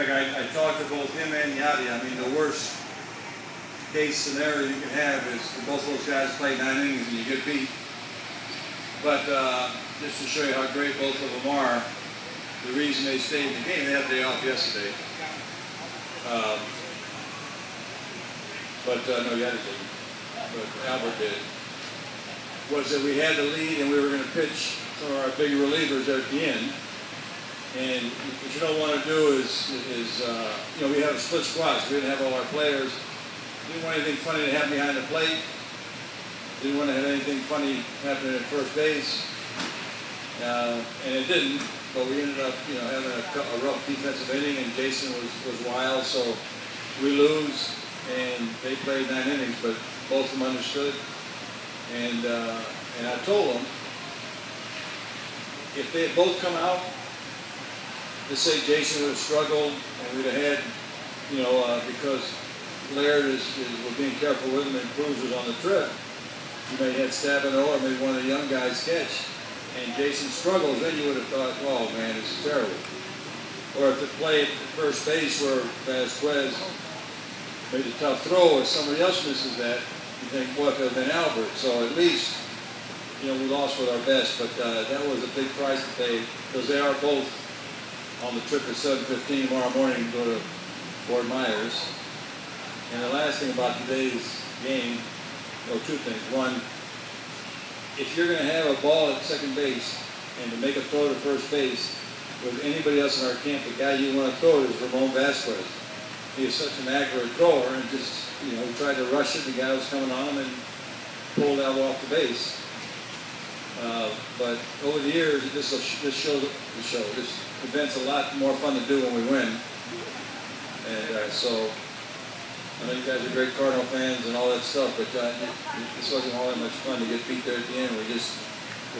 fact, I talked to both him and Yadi. I mean, the worst case scenario you can have is for both those guys play 9 innings and you get beat. But just to show you how great both of them are, the reason they stayed in the game, they had a day off yesterday. No, Yadi didn't. But Albert did. Was that we had the lead and we were going to pitch some of our big relievers at the end. And what you don't want to do is you know, we have a split squad, so we didn't have all our players. Didn't want anything funny to happen behind the plate. Didn't want to have anything funny happen at first base. And it didn't, but we ended up, you know, having a rough defensive inning, and Jason was wild, so we lose, and they played 9 innings, but both of them understood. And I told them, if they had both come out, let's say Jason would have struggled, and we'd have had, you know, because Laird was being careful with him, and Cruz was on the trip, you may have had Stabino or maybe one of the young guys catch, and Jason struggles, then you would have thought, oh man, this is terrible. Or if the play at first base where Vasquez made a tough throw, or somebody else misses that, you think, well, if it had been Albert. So at least, you know, we lost with our best, but that was a big price to pay, because they are both on the trip at 7:15 tomorrow morning to go to Fort Myers. And the last thing about today's game, well, 2 things. One, if you're going to have a ball at second base and to make a throw to first base, with anybody else in our camp, the guy you want to throw is Ramon Vasquez. He is such an accurate thrower, and just, you know, he tried to rush it, the guy was coming on him and pulled out off the base. But over the years, this event's a lot more fun to do when we win. And so, I know you guys are great Cardinal fans and all that stuff, but this wasn't all that much fun to get beat there at the end. We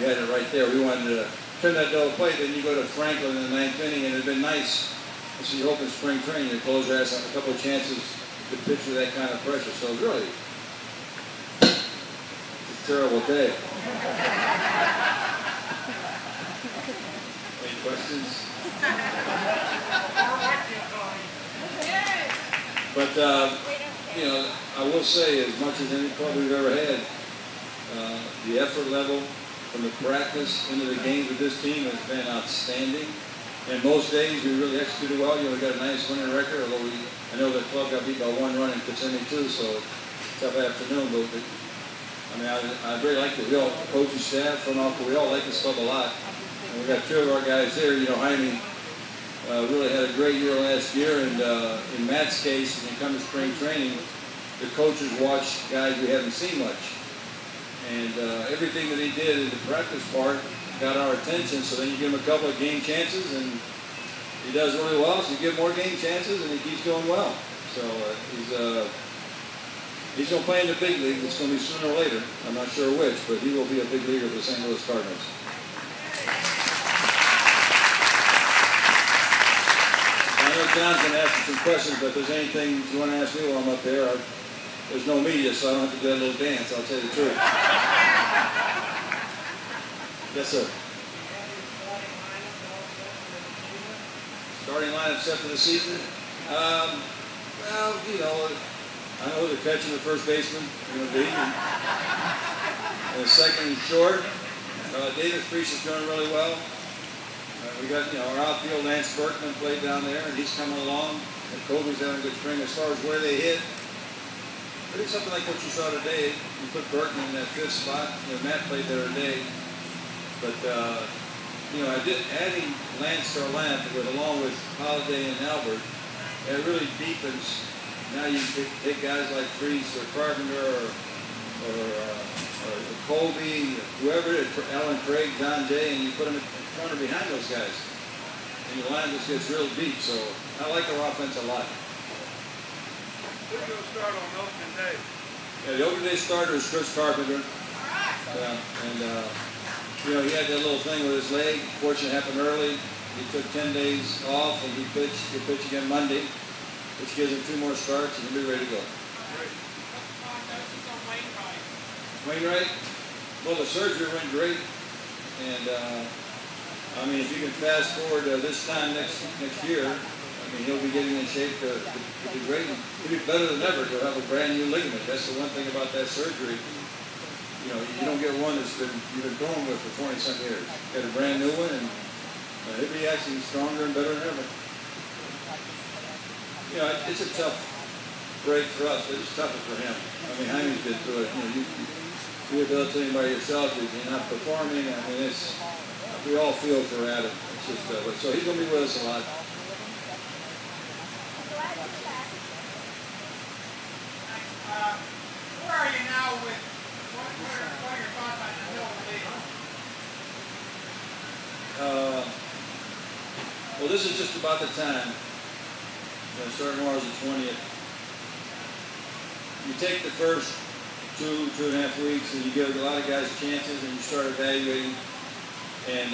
had it right there. We wanted to turn that double play, then you go to Franklin in the 9th inning, and it had been nice. So you hope in spring training the closer has a couple of chances to pitch with that kind of pressure. So really, it's a terrible day. Any questions? But, you know, I will say, as much as any club we've ever had, the effort level from the practice into the games with this team has been outstanding. And most days we really executed well. You know, we got a nice winning record, although I know the club got beat by 1 run in Kissimmee too, so tough afternoon. But I mean, I really like it. We all, coaching staff, front office, we all like this club a lot. And we got 2 of our guys here. You know, Jaime really had a great year last year, and in Matt's case, when it comes to spring training, the coaches watch guys we haven't seen much. And everything that he did in the practice part got our attention, so then you give him a couple of game chances, and he does really well, so you give more game chances, and he keeps doing well. So he's going to play in the big league. It's going to be sooner or later. I'm not sure which, but he will be a big leaguer for the St. Louis Cardinals. I know John's going to ask you some questions, but if there's anything you want to ask me while I'm up there, there's no media, so I don't have to do that little dance. I'll tell you the truth. Yes, sir. Starting lineup set for the season? Well, you know, I know who the catcher and the first baseman are going to be. And the second and short, David Priest is doing really well. We got, you know, our outfield, Lance Berkman played down there, and he's coming along. And Kobe's having a good spring. As far as where they hit, I think something like what you saw today. You put Berkman in that 5th spot. You know, Matt played there today. But, you know, adding Lance to our lineup along with Holiday and Albert, it really deepens. Now you can take guys like Priest or Carpenter or Colby, whoever it is, Alan Craig, John Jay, and you put them in front or behind those guys. And your line just gets real deep. So I like our offense a lot. Who's going to start on opening day? Yeah, the opening day starter is Chris Carpenter. You know, he had that little thing with his leg. Fortunately, it happened early. He took 10 days off, and he'll pitch again Monday, which gives him 2 more starts, and he'll be ready to go. Wainwright? Well, the surgery went great, and I mean, if you can fast forward this time next year, mean, he'll be getting in shape to be great. He'll be better than ever. He'll have a brand new ligament. That's the one thing about that surgery. You know, you don't get one that's you've been going with for 20-some years. Get a brand new one, and he'll be actually stronger and better than ever. You know, it's a tough break for us, but it's tougher for him. I mean, Jaime's been through it. You know, you rehabilitating by yourself, you're not performing. I mean, we all feel for Adam. It's just, so he's going to be with us a lot. Where are you now with, what are your thoughts on the middle of the league? Well, this is just about the time. Starting tomorrow's the 20th. You take the first 2.5 weeks, and you give a lot of guys chances, and you start evaluating. And,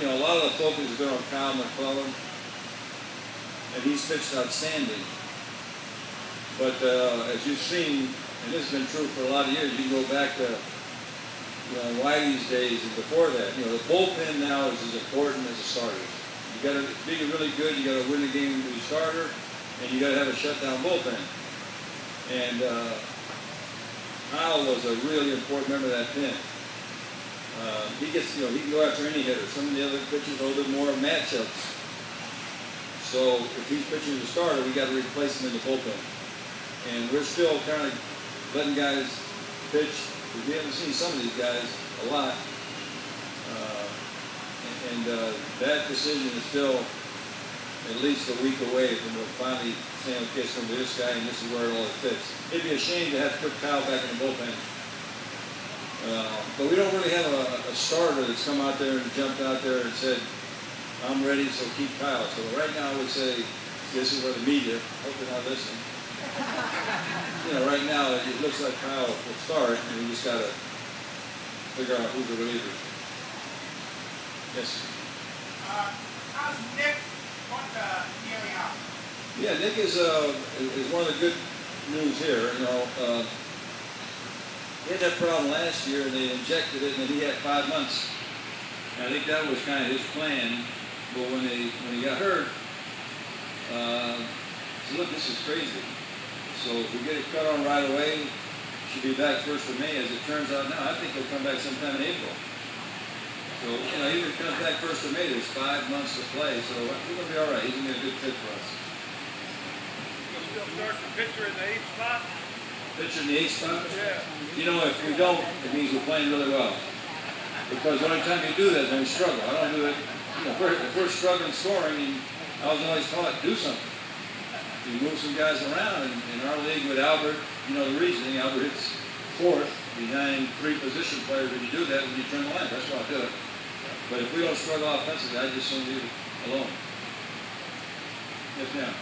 you know, a lot of the focus has been on Kyle McClellan, and he's pitched outstanding. But as you've seen, and this has been true for a lot of years, you can go back to Whitey's days and before that. You know, the bullpen now is as important as the starters. You got to be really good. You got to win the game with your starter, and you got to have a shutdown bullpen. And Kyle was a really important member of that pen. He gets, you know, he can go after any hitter. Some of the other pitchers are a little bit more matchups. So if he's pitching as a starter, we got to replace him in the bullpen. And we're still kind of letting guys pitch. We haven't seen some of these guys a lot. That decision is still at least a week away from finally saying, okay, it's going to be this guy, and this is where it all fits. It'd be a shame to have to put Kyle back in the bullpen. But we don't really have a starter that's come out there and jumped out there and said, I'm ready, so keep Kyle. So right now I would say, this is where the media, hope they're not listening. You know, right now it looks like Kyle will start, and we just got to figure out who's the relievers. Yes? How's Nick healing up? Yeah, Nick is one of the good news here. You know, he had that problem last year, and they injected it, and then he had 5 months. And I think that was kind of his plan. But when he got hurt, he said, look, this is crazy. So if we get it cut on right away, should be back 1st of May. As it turns out now, I think he'll come back sometime in April. So, you know, even if he comes back 1st of May, there's 5 months to play. So we're going to be all right. He's going to be a good fit for us. You'll still start the pitcher in the 8th spot? Pitcher in the 8th spot? Yeah. You know, if we don't, it means we're playing really well. Because the only time you do that is when we struggle. I don't do it. You know, if we're struggling scoring, and I was always taught, do something. You move some guys around. In our league with Albert, you know the reasoning. Albert hits 4th behind 3 position players. When you do that, when you turn the line, that's why I do it. But if we don't struggle offensively, I just don't leave it alone. Yes, ma'am.